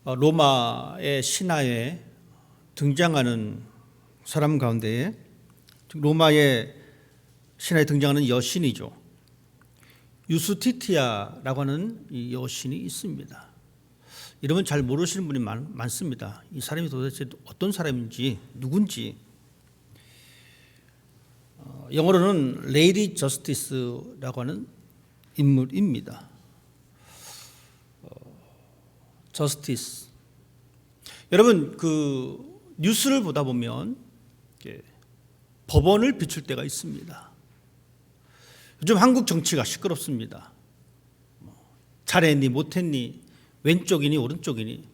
로마의 신화에 등장하는 사람 가운데에 로마의 신화에 등장하는 여신이죠. 유스티티아라고 하는 이 여신이 있습니다. 이름은 잘 모르시는 분이 많습니다. 이 사람이 도대체 어떤 사람인지 누군지. 영어로는 레이디 저스티스라고 하는 인물입니다. 저스티스. 여러분 그 뉴스를 보다 보면 법원을 비출 때가 있습니다. 요즘 한국 정치가 시끄럽습니다. 잘했니 못했니 왼쪽이니 오른쪽이니.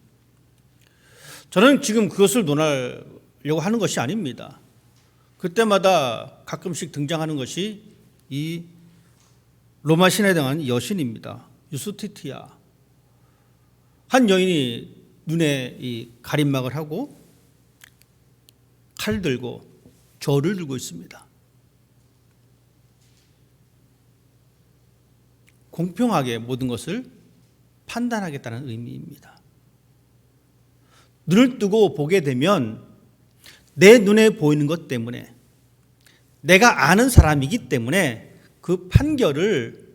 저는 지금 그것을 논하려고 하는 것이 아닙니다. 그때마다 가끔씩 등장하는 것이 이 로마 신화에 등한 여신입니다. 유스티티아. 한 여인이 눈에 이 가림막을 하고 칼 들고 저를 들고 있습니다. 공평하게 모든 것을 판단하겠다는 의미입니다. 눈을 뜨고 보게 되면 내 눈에 보이는 것 때문에 내가 아는 사람이기 때문에 그 판결을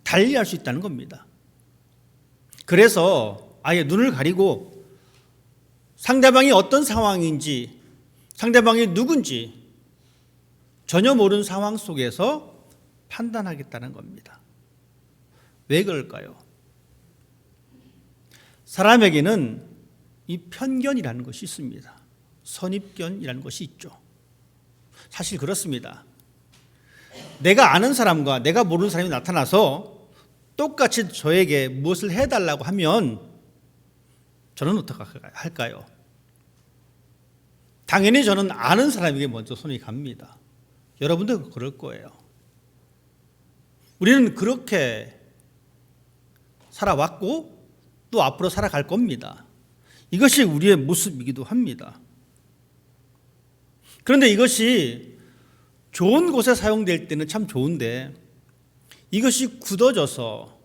달리할 수 있다는 겁니다. 그래서 아예 눈을 가리고 상대방이 어떤 상황인지 상대방이 누군지 전혀 모르는 상황 속에서 판단하겠다는 겁니다. 왜 그럴까요? 사람에게는 이 편견이라는 것이 있습니다. 선입견이라는 것이 있죠. 사실 그렇습니다. 내가 아는 사람과 내가 모르는 사람이 나타나서 똑같이 저에게 무엇을 해달라고 하면 저는 어떻게 할까요? 당연히 저는 아는 사람에게 먼저 손이 갑니다. 여러분도 그럴 거예요. 우리는 그렇게 살아왔고 또 앞으로 살아갈 겁니다. 이것이 우리의 모습이기도 합니다. 그런데 이것이 좋은 곳에 사용될 때는 참 좋은데 이것이 굳어져서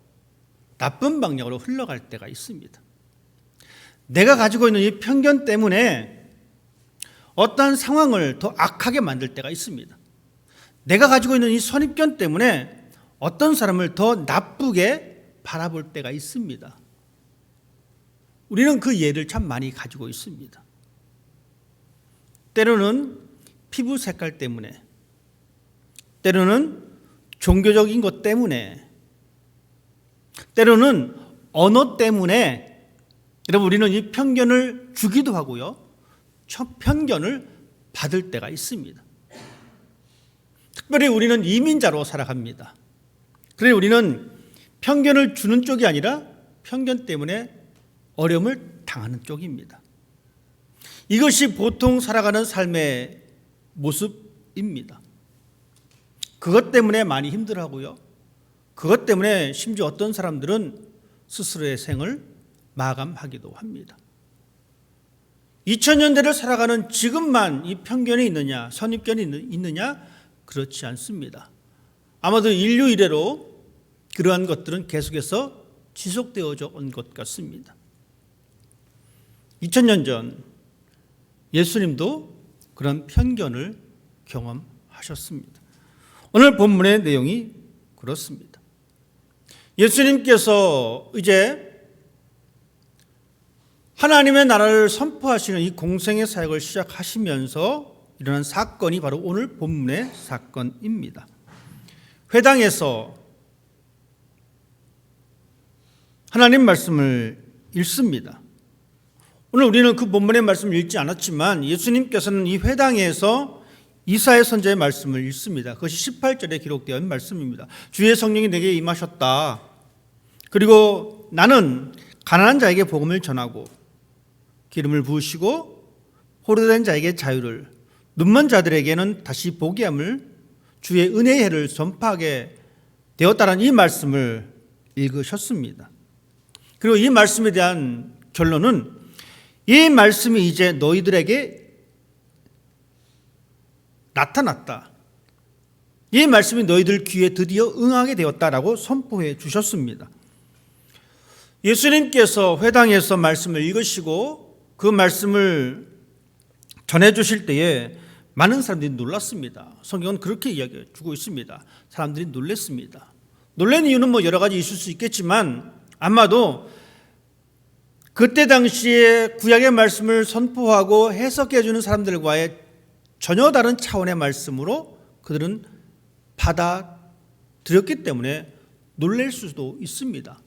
나쁜 방향으로 흘러갈 때가 있습니다. 내가 가지고 있는 이 편견 때문에 어떠한 상황을 더 악하게 만들 때가 있습니다. 내가 가지고 있는 이 선입견 때문에 어떤 사람을 더 나쁘게 바라볼 때가 있습니다. 우리는 그 예를 참 많이 가지고 있습니다. 때로는 피부 색깔 때문에, 때로는 종교적인 것 때문에, 때로는 언어 때문에 여러분 우리는 이 편견을 주기도 하고요. 편견을 받을 때가 있습니다. 특별히 우리는 이민자로 살아갑니다. 그래서 우리는 편견을 주는 쪽이 아니라 편견 때문에 어려움을 당하는 쪽입니다. 이것이 보통 살아가는 삶의 모습입니다. 그것 때문에 많이 힘들어하고요. 그것 때문에 심지어 어떤 사람들은 스스로의 생을 마감하기도 합니다. 2000년대를 살아가는 지금만 이 편견이 있느냐, 선입견이 있느냐? 그렇지 않습니다. 아마도 인류 이래로 그러한 것들은 계속해서 지속되어져 온 것 같습니다. 2000년 전 예수님도 그런 편견을 경험하셨습니다. 오늘 본문의 내용이 그렇습니다. 예수님께서 이제 하나님의 나라를 선포하시는 이 공생의 사역을 시작하시면서 일어난 사건이 바로 오늘 본문의 사건입니다. 회당에서 하나님 말씀을 읽습니다. 오늘 우리는 그 본문의 말씀을 읽지 않았지만 예수님께서는 이 회당에서 이사야 선지자의 말씀을 읽습니다. 그것이 18절에 기록되어 있는 말씀입니다. 주의 성령이 내게 임하셨다. 그리고 나는 가난한 자에게 복음을 전하고 기름을 부으시고 호르된 자에게 자유를, 눈먼 자들에게는 다시 보게 함을, 주의 은혜의 해를 전파하게 되었다는 이 말씀을 읽으셨습니다. 그리고 이 말씀에 대한 결론은 이 말씀이 이제 너희들에게 나타났다. 이 말씀이 너희들 귀에 드디어 응하게 되었다라고 선포해 주셨습니다. 예수님께서 회당에서 말씀을 읽으시고 그 말씀을 전해주실 때에 많은 사람들이 놀랐습니다. 성경은 그렇게 이야기해 주고 있습니다. 사람들이 놀랐습니다. 놀란 이유는 뭐 여러 가지 있을 수 있겠지만 아마도 그때 당시에 구약의 말씀을 선포하고 해석해 주는 사람들과의 전혀 다른 차원의 말씀으로 그들은 받아들였기 때문에 놀랄 수도 있습니다.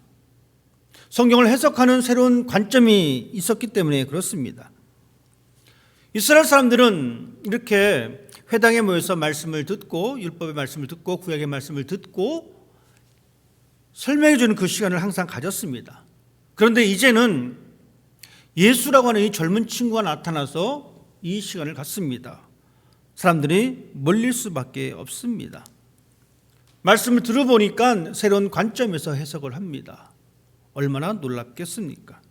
성경을 해석하는 새로운 관점이 있었기 때문에 그렇습니다. 이스라엘 사람들은 이렇게 회당에 모여서 말씀을 듣고 율법의 말씀을 듣고 구약의 말씀을 듣고 설명해 주는 그 시간을 항상 가졌습니다. 그런데 이제는 예수라고 하는 이 젊은 친구가 나타나서 이 시간을 갖습니다. 사람들이 몰릴 수밖에 없습니다. 말씀을 들어보니까 새로운 관점에서 해석을 합니다. 얼마나 놀랍겠습니까?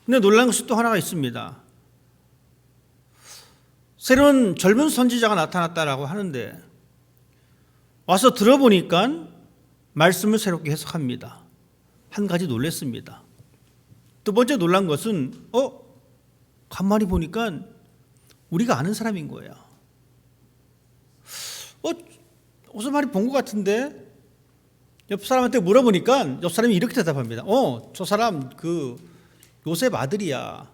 근데 놀란 것이 또 하나가 있습니다. 새로운 젊은 선지자가 나타났다라고 하는데 와서 들어보니까 말씀을 새롭게 해석합니다. 한 가지 놀랐습니다. 두 번째 놀란 것은 가만히 보니까 우리가 아는 사람인 거예요. 어디서 많이 본 것 같은데 옆 사람한테 물어보니까 옆 사람이 이렇게 대답합니다. 저 사람 그 요셉 아들이야.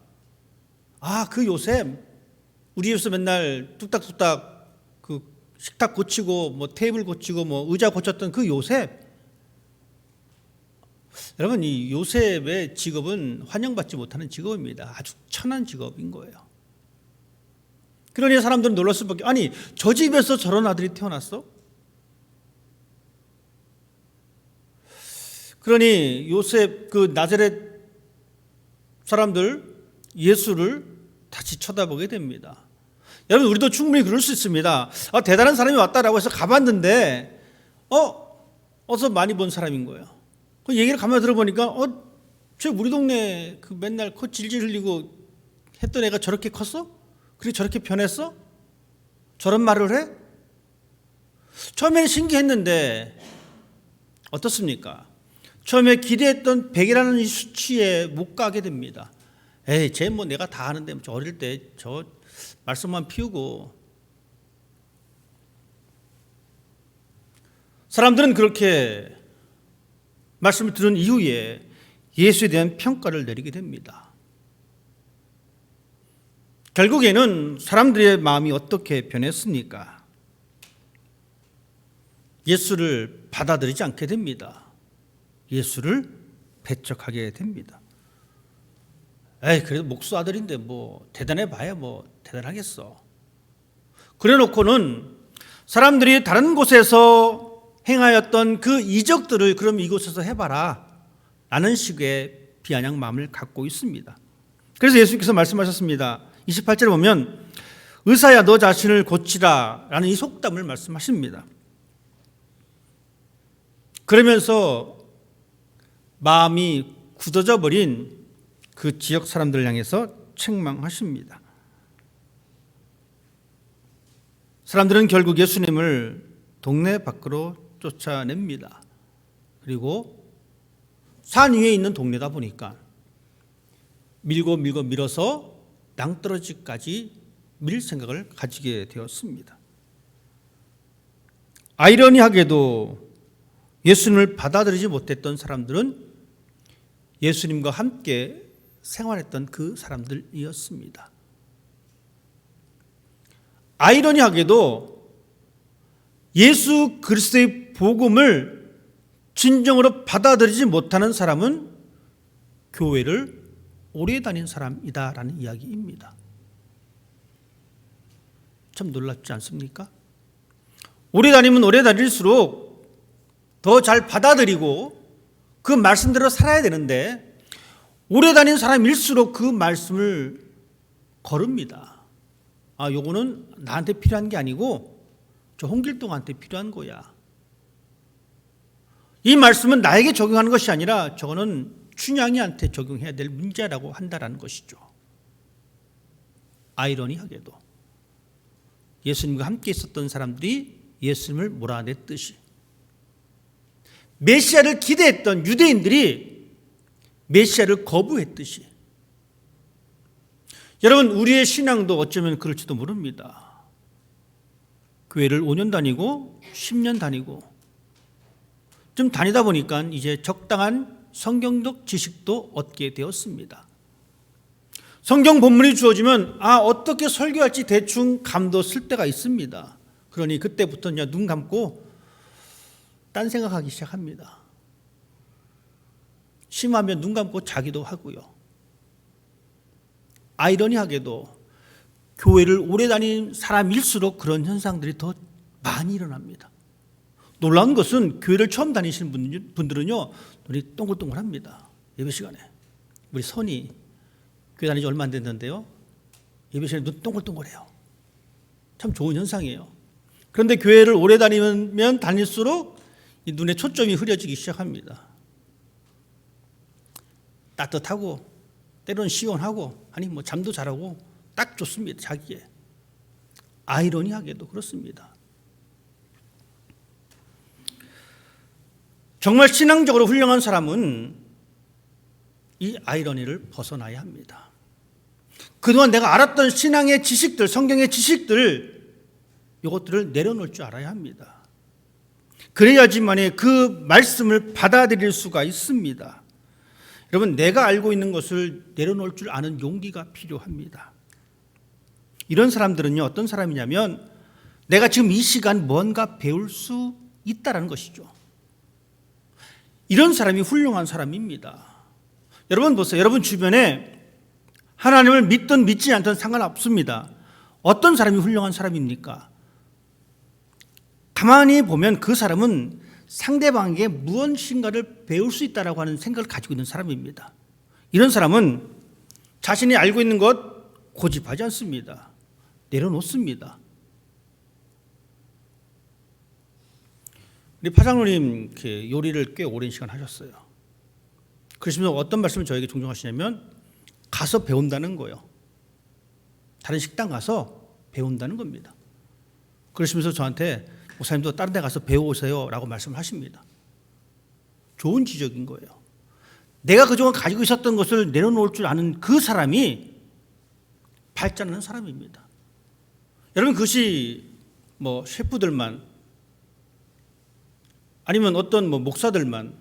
그 요셉 우리 집에서 맨날 뚝딱뚝딱 그 식탁 고치고 뭐 테이블 고치고 뭐 의자 고쳤던 그 요셉. 여러분 이 요셉의 직업은 환영받지 못하는 직업입니다. 아주 천한 직업인 거예요. 그러니 사람들은 놀랄 수밖에. 아니 저 집에서 저런 아들이 태어났어? 그러니 요셉 그 나자렛 사람들 예수를 다시 쳐다보게 됩니다. 여러분 우리도 충분히 그럴 수 있습니다. 대단한 사람이 왔다라고 해서 가봤는데 어서 많이 본 사람인 거예요. 그 얘기를 가만히 들어보니까 쟤 우리 동네 그 맨날 코 질질 흘리고 했던 애가 저렇게 컸어? 그리고 저렇게 변했어? 저런 말을 해? 처음에는 신기했는데 어떻습니까? 처음에 기대했던 100이라는 이 수치에 못 가게 됩니다. 쟤 뭐 내가 다 아는데 저 어릴 때 저 말씀만 피우고. 사람들은 그렇게 말씀을 들은 이후에 예수에 대한 평가를 내리게 됩니다. 결국에는 사람들의 마음이 어떻게 변했습니까? 예수를 받아들이지 않게 됩니다. 예수를 배척하게 됩니다. 그래도 목수 아들인데 뭐 대단해 봐야 뭐 대단하겠어. 그래 놓고는 사람들이 다른 곳에서 행하였던 그 이적들을 그럼 이곳에서 해봐라 라는 식의 비아냥 마음을 갖고 있습니다. 그래서 예수님께서 말씀하셨습니다. 28절에 보면 의사야 너 자신을 고치라 라는 이 속담을 말씀하십니다. 그러면서 마음이 굳어져 버린 그 지역 사람들을 향해서 책망하십니다. 사람들은 결국 예수님을 동네 밖으로 쫓아냅니다. 그리고 산 위에 있는 동네다 보니까 밀고 밀어서 낭떠러지까지 밀 생각을 가지게 되었습니다. 아이러니하게도 예수님을 받아들이지 못했던 사람들은 예수님과 함께 생활했던 그 사람들이었습니다. 아이러니하게도 예수 그리스도의 복음을 진정으로 받아들이지 못하는 사람은 교회를 오래 다닌 사람이다라는 이야기입니다. 참 놀랍지 않습니까? 오래 다니면 오래 다닐수록 더 잘 받아들이고 그 말씀대로 살아야 되는데 오래 다닌 사람일수록 그 말씀을 거릅니다. 요거는 나한테 필요한 게 아니고 저 홍길동한테 필요한 거야. 이 말씀은 나에게 적용하는 것이 아니라 저거는 춘향이한테 적용해야 될 문제라고 한다라는 것이죠. 아이러니하게도 예수님과 함께 있었던 사람들이 예수님을 몰아냈듯이 메시아를 기대했던 유대인들이 메시아를 거부했듯이 여러분 우리의 신앙도 어쩌면 그럴지도 모릅니다. 교회를 5년 다니고 10년 다니고 좀 다니다 보니까 이제 적당한 성경적 지식도 얻게 되었습니다. 성경 본문이 주어지면 어떻게 설교할지 대충 감도 쓸 때가 있습니다. 그러니 그때부터 그냥 눈 감고 딴 생각하기 시작합니다. 심하면 눈 감고 자기도 하고요. 아이러니하게도 교회를 오래 다닌 사람일수록 그런 현상들이 더 많이 일어납니다. 놀라운 것은 교회를 처음 다니시는 분들은요, 눈이 동글동글합니다. 예배 시간에. 우리 선이 교회 다니지 얼마 안 됐는데요, 예배 시간에 눈 동글동글해요. 참 좋은 현상이에요. 그런데 교회를 오래 다니면 다닐수록 이 눈에 초점이 흐려지기 시작합니다. 따뜻하고 때로는 시원하고 잠도 잘하고 딱 좋습니다. 자기에. 아이러니하게도 그렇습니다. 정말 신앙적으로 훌륭한 사람은 이 아이러니를 벗어나야 합니다. 그동안 내가 알았던 신앙의 지식들, 성경의 지식들, 이것들을 내려놓을 줄 알아야 합니다. 그래야지만이 그 말씀을 받아들일 수가 있습니다. 여러분, 내가 알고 있는 것을 내려놓을 줄 아는 용기가 필요합니다. 이런 사람들은요, 어떤 사람이냐면 내가 지금 이 시간 뭔가 배울 수 있다는 것이죠. 이런 사람이 훌륭한 사람입니다. 여러분 보세요. 여러분 주변에 하나님을 믿든 믿지 않든 상관없습니다. 어떤 사람이 훌륭한 사람입니까? 가만히 보면 그 사람은 상대방에게 무엇인가를 배울 수 있다고 하는 생각을 가지고 있는 사람입니다. 이런 사람은 자신이 알고 있는 것 고집하지 않습니다. 내려놓습니다. 우리 파장로님 요리를 꽤 오랜 시간 하셨어요. 그러시면서 어떤 말씀을 저에게 종종 하시냐면 가서 배운다는 거예요. 다른 식당 가서 배운다는 겁니다. 그러시면서 저한테 목사님도 다른 데 가서 배워오세요 라고 말씀을 하십니다. 좋은 지적인 거예요. 내가 그동안 가지고 있었던 것을 내려놓을 줄 아는 그 사람이 발전하는 사람입니다. 여러분 그것이 셰프들만 아니면 어떤 목사들만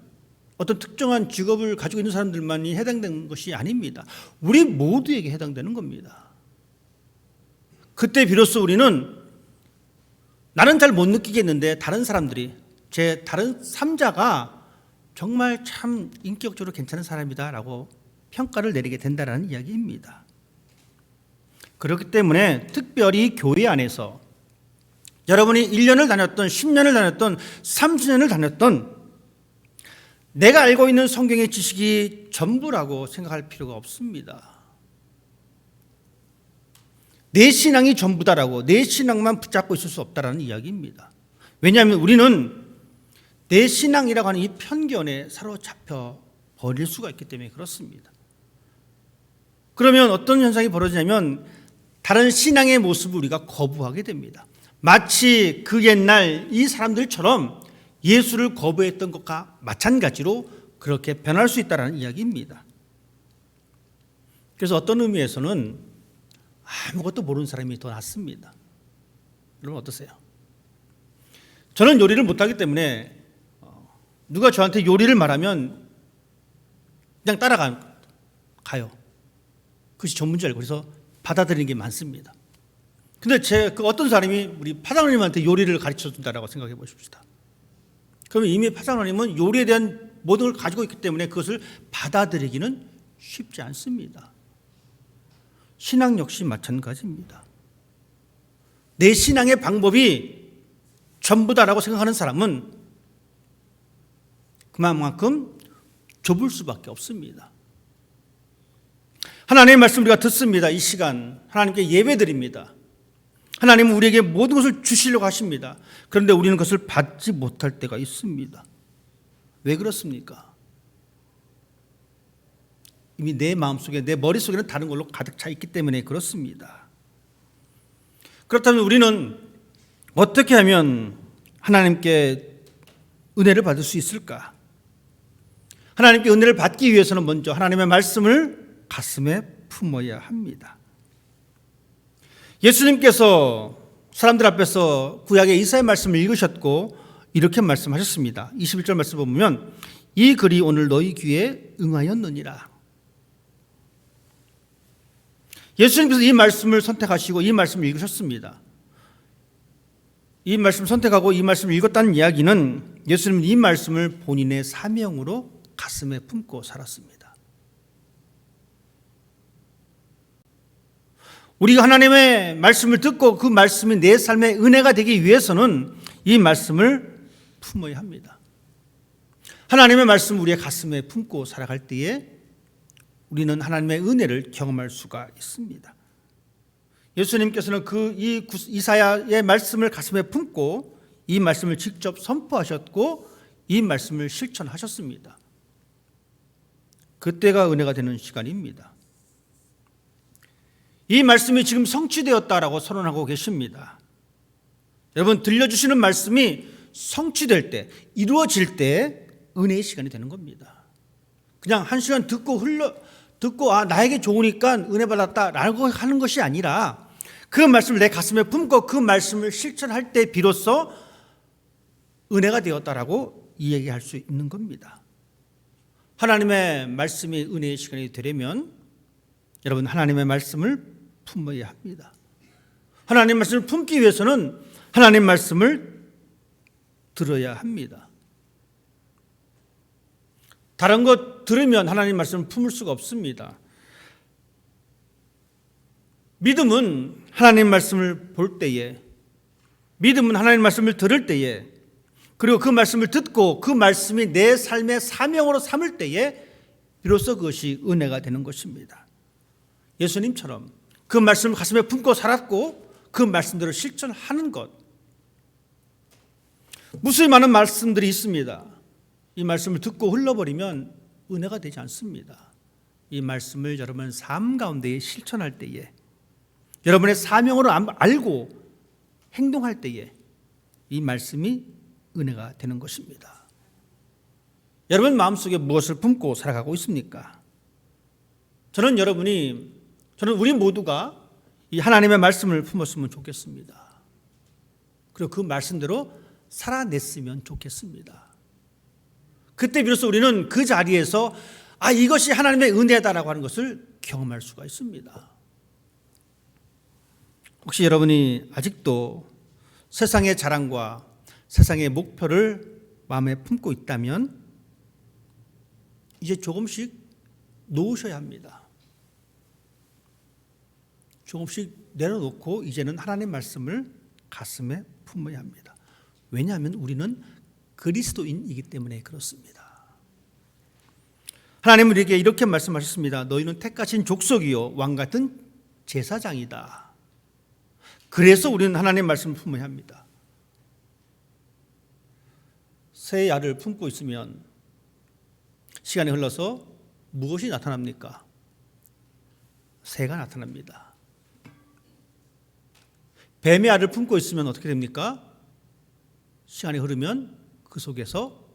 어떤 특정한 직업을 가지고 있는 사람들만이 해당되는 것이 아닙니다. 우리 모두에게 해당되는 겁니다. 그때 비로소 우리는 나는 잘 못 느끼겠는데 다른 사람들이 제 다른 3자가 정말 참 인격적으로 괜찮은 사람이다라고 평가를 내리게 된다는 이야기입니다. 그렇기 때문에 특별히 교회 안에서 여러분이 1년을 다녔던 10년을 다녔던 30년을 다녔던 내가 알고 있는 성경의 지식이 전부라고 생각할 필요가 없습니다. 내 신앙이 전부다라고 내 신앙만 붙잡고 있을 수 없다라는 이야기입니다. 왜냐하면 우리는 내 신앙이라고 하는 이 편견에 사로잡혀 버릴 수가 있기 때문에 그렇습니다. 그러면 어떤 현상이 벌어지냐면 다른 신앙의 모습을 우리가 거부하게 됩니다. 마치 그 옛날 이 사람들처럼 예수를 거부했던 것과 마찬가지로 그렇게 변할 수 있다는 이야기입니다. 그래서 어떤 의미에서는 아무것도 모르는 사람이 더 낫습니다. 여러분 어떠세요? 저는 요리를 못하기 때문에 누가 저한테 요리를 말하면 그냥 따라가요. 그것이 전문줄 알고 그래서 받아들이는 게 많습니다. 근데 그 어떤 사람이 우리 파장로님한테 요리를 가르쳐 준다라고 생각해 보십시다. 그러면 이미 파장로님은 요리에 대한 모든 걸 가지고 있기 때문에 그것을 받아들이기는 쉽지 않습니다. 신앙 역시 마찬가지입니다. 내 신앙의 방법이 전부다라고 생각하는 사람은 그만큼 좁을 수밖에 없습니다. 하나님의 말씀 우리가 듣습니다. 이 시간 하나님께 예배드립니다. 하나님은 우리에게 모든 것을 주시려고 하십니다. 그런데 우리는 그것을 받지 못할 때가 있습니다. 왜 그렇습니까? 이미 내 마음속에 내 머릿속에는 다른 걸로 가득 차 있기 때문에 그렇습니다. 그렇다면 우리는 어떻게 하면 하나님께 은혜를 받을 수 있을까? 하나님께 은혜를 받기 위해서는 먼저 하나님의 말씀을 가슴에 품어야 합니다. 예수님께서 사람들 앞에서 구약의 이사야 말씀을 읽으셨고 이렇게 말씀하셨습니다. 21절 말씀 보면 이 글이 오늘 너희 귀에 응하였느니라. 예수님께서 이 말씀을 선택하시고 이 말씀을 읽으셨습니다. 이 말씀을 선택하고 이 말씀을 읽었다는 이야기는 예수님은 이 말씀을 본인의 사명으로 가슴에 품고 살았습니다. 우리가 하나님의 말씀을 듣고 그 말씀이 내 삶의 은혜가 되기 위해서는 이 말씀을 품어야 합니다. 하나님의 말씀을 우리의 가슴에 품고 살아갈 때에 우리는 하나님의 은혜를 경험할 수가 있습니다. 예수님께서는 이 이사야의 말씀을 가슴에 품고 이 말씀을 직접 선포하셨고 이 말씀을 실천하셨습니다. 그때가 은혜가 되는 시간입니다. 이 말씀이 지금 성취되었다라고 선언하고 계십니다. 여러분, 들려주시는 말씀이 성취될 때, 이루어질 때 은혜의 시간이 되는 겁니다. 그냥 한 시간 듣고 나에게 좋으니까 은혜 받았다라고 하는 것이 아니라 그 말씀을 내 가슴에 품고 그 말씀을 실천할 때 비로소 은혜가 되었다라고 이야기할 수 있는 겁니다. 하나님의 말씀이 은혜의 시간이 되려면 여러분, 하나님의 말씀을 품어야 합니다. 하나님의 말씀을 품기 위해서는 하나님의 말씀을 들어야 합니다. 다른 것 들으면 하나님 말씀을 품을 수가 없습니다. 믿음은 하나님 말씀을 볼 때에, 믿음은 하나님 말씀을 들을 때에, 그리고 그 말씀을 듣고 그 말씀이 내 삶의 사명으로 삼을 때에 비로소 그것이 은혜가 되는 것입니다. 예수님처럼 그 말씀을 가슴에 품고 살았고 그 말씀대로 실천하는 것. 무수히 많은 말씀들이 있습니다. 이 말씀을 듣고 흘러버리면 은혜가 되지 않습니다. 이 말씀을 여러분 삶 가운데 실천할 때에, 여러분의 사명으로 알고 행동할 때에 이 말씀이 은혜가 되는 것입니다. 여러분 마음속에 무엇을 품고 살아가고 있습니까? 저는 우리 모두가 이 하나님의 말씀을 품었으면 좋겠습니다. 그리고 그 말씀대로 살아냈으면 좋겠습니다. 그때 비로소 우리는 그 자리에서 이것이 하나님의 은혜다라고 하는 것을 경험할 수가 있습니다. 혹시 여러분이 아직도 세상의 자랑과 세상의 목표를 마음에 품고 있다면 이제 조금씩 놓으셔야 합니다. 조금씩 내려놓고 이제는 하나님의 말씀을 가슴에 품어야 합니다. 왜냐하면 우리는 그리스도인이기 때문에 그렇습니다. 하나님은 우리에게 이렇게 말씀하셨습니다. 너희는 택하신 족속이요 왕 같은 제사장이다. 그래서 우리는 하나님의 말씀을 품어야 합니다. 새 알을 품고 있으면 시간이 흘러서 무엇이 나타납니까? 새가 나타납니다. 뱀의 알을 품고 있으면 어떻게 됩니까? 시간이 흐르면 그 속에서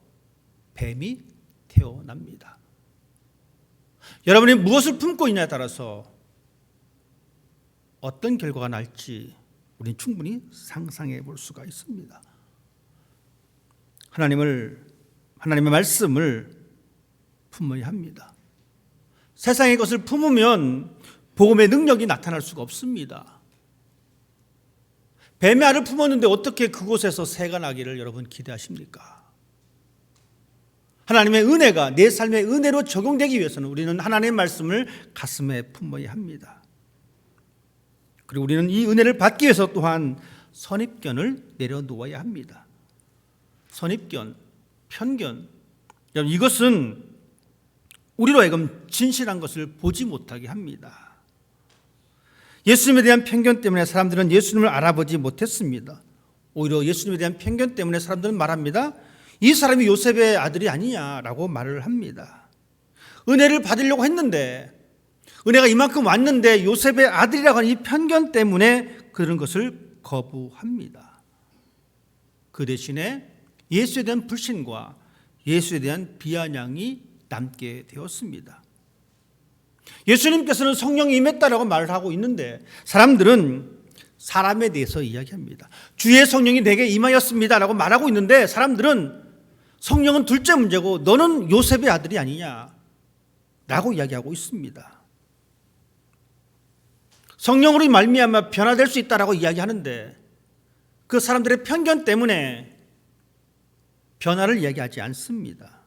뱀이 태어납니다. 여러분이 무엇을 품고 있냐에 따라서 어떤 결과가 날지 우리는 충분히 상상해 볼 수가 있습니다. 하나님의 말씀을 품어야 합니다. 세상의 것을 품으면 복음의 능력이 나타날 수가 없습니다. 뱀의 알을 품었는데 어떻게 그곳에서 새가 나기를 여러분 기대하십니까? 하나님의 은혜가 내 삶의 은혜로 적용되기 위해서는 우리는 하나님의 말씀을 가슴에 품어야 합니다. 그리고 우리는 이 은혜를 받기 위해서 또한 선입견을 내려놓아야 합니다. 선입견, 편견, 이것은 우리로 하여금 진실한 것을 보지 못하게 합니다. 예수님에 대한 편견 때문에 사람들은 예수님을 알아보지 못했습니다. 오히려 예수님에 대한 편견 때문에 사람들은 말합니다. 이 사람이 요셉의 아들이 아니냐라고 말을 합니다. 은혜를 받으려고 했는데, 은혜가 이만큼 왔는데 요셉의 아들이라고 하는 이 편견 때문에 그런 것을 거부합니다. 그 대신에 예수에 대한 불신과 예수에 대한 비아냥이 남게 되었습니다. 예수님께서는 성령이 임했다라고 말을 하고 있는데 사람들은 사람에 대해서 이야기합니다. 주의 성령이 내게 임하였습니다라고 말하고 있는데 사람들은 성령은 둘째 문제고 너는 요셉의 아들이 아니냐라고 이야기하고 있습니다. 성령으로 말미암아 변화될 수 있다라고 이야기하는데 그 사람들의 편견 때문에 변화를 이야기하지 않습니다.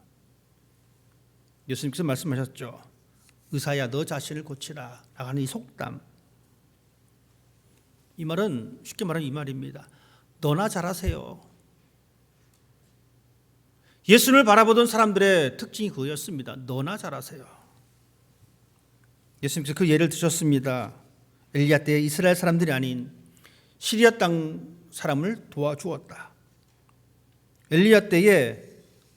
예수님께서 말씀하셨죠. 의사야 너 자신을 고치라 라는 이 속담. 이 말은 쉽게 말하면 이 말입니다. 너나 잘하세요. 예수님을 바라보던 사람들의 특징이 그거였습니다. 너나 잘하세요. 예수님께서 그 예를 드셨습니다. 엘리야 때에 이스라엘 사람들이 아닌 시리아 땅 사람을 도와주었다. 엘리야 때에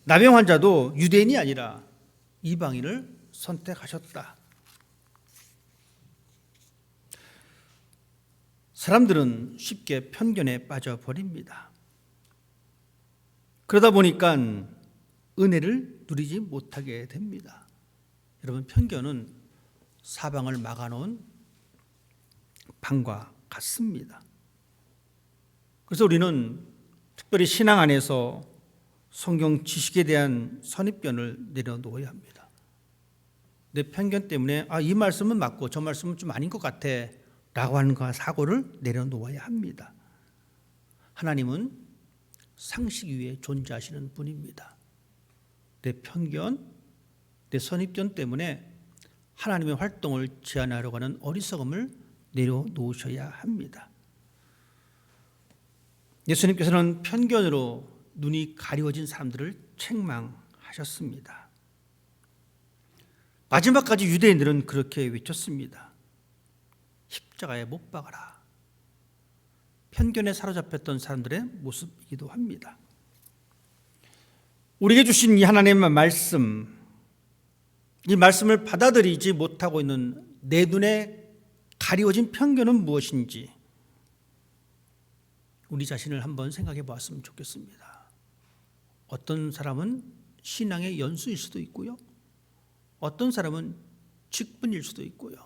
나병 환자도 유대인이 아니라 이방인을 선택하셨다. 사람들은 쉽게 편견에 빠져버립니다. 그러다 보니까 은혜를 누리지 못하게 됩니다. 여러분, 편견은 사방을 막아놓은 방과 같습니다. 그래서 우리는 특별히 신앙 안에서 성경 지식에 대한 선입견을 내려놓아야 합니다. 내 편견 때문에 이 말씀은 맞고 저 말씀은 좀 아닌 것 같아 라고 하는 사고를 내려놓아야 합니다. 하나님은 상식 위에 존재하시는 분입니다. 내 편견, 내 선입견 때문에 하나님의 활동을 제한하려고 하는 어리석음을 내려놓으셔야 합니다. 예수님께서는 편견으로 눈이 가려워진 사람들을 책망하셨습니다. 마지막까지 유대인들은 그렇게 외쳤습니다. 십자가에 못 박아라. 편견에 사로잡혔던 사람들의 모습이기도 합니다. 우리에게 주신 이 하나님의 말씀, 이 말씀을 받아들이지 못하고 있는 내 눈에 가리워진 편견은 무엇인지 우리 자신을 한번 생각해 보았으면 좋겠습니다. 어떤 사람은 신앙의 연수일 수도 있고요. 어떤 사람은 직분일 수도 있고요.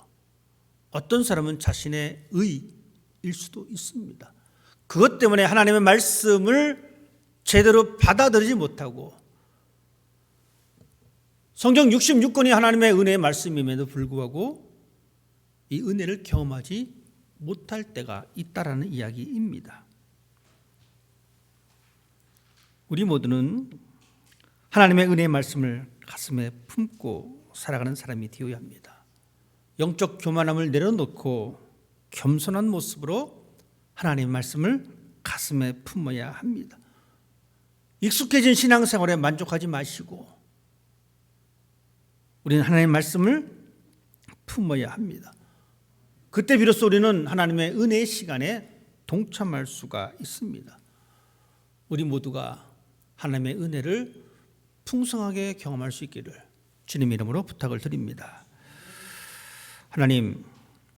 어떤 사람은 자신의 의일 수도 있습니다. 그것 때문에 하나님의 말씀을 제대로 받아들이지 못하고 성경 66권이 하나님의 은혜의 말씀임에도 불구하고 이 은혜를 경험하지 못할 때가 있다라는 이야기입니다. 우리 모두는 하나님의 은혜의 말씀을 가슴에 품고 살아가는 사람이 되어야 합니다. 영적 교만함을 내려놓고 겸손한 모습으로 하나님의 말씀을 가슴에 품어야 합니다. 익숙해진 신앙생활에 만족하지 마시고 우리는 하나님의 말씀을 품어야 합니다. 그때 비로소 우리는 하나님의 은혜의 시간에 동참할 수가 있습니다. 우리 모두가 하나님의 은혜를 풍성하게 경험할 수 있기를 주님 이름으로 부탁을 드립니다. 하나님,